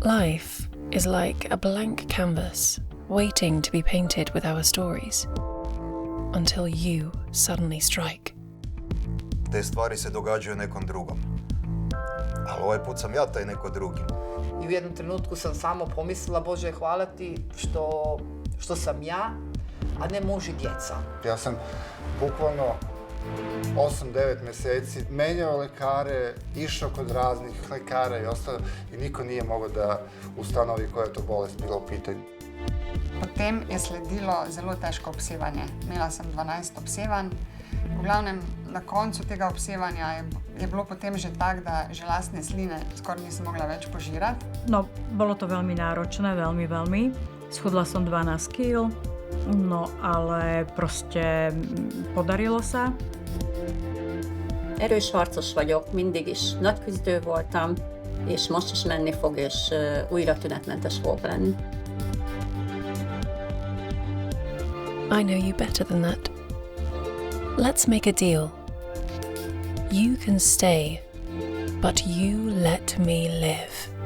Life is like a blank canvas waiting to be painted with our stories until you suddenly strike. Te stvari se događaju nekom drugom. Ali ovaj put sam ja taj neko drugi. I u jednom trenutku sam samo pomislila, Bože, hvala ti što sam ja, a ne muž i djeca. Ja sam bukvalno 8-9 mjeseci menjao lekare, išao kod raznih lekara i ostalo i niko nije mogao da ustanovi koja je to bolest bila u pitanju. Potem je sledilo zelo težko obsevanje. Imela sem 12 obsevanj. V glavnem, na koncu tega obsevanja je bilo potem že tak, da že lastne sline skoraj nisem mogla več požirati. No, bolo to veľmi náročné, veľmi. Schudla som 12 kg, no ale proste podarilo sa. Erős harcos vagyok, mindig is nagy küzdő voltam, és most is menni fog, és újra tünetmentes fogok lenni. I know you better than that. Let's make a deal. You can stay, but you let me live.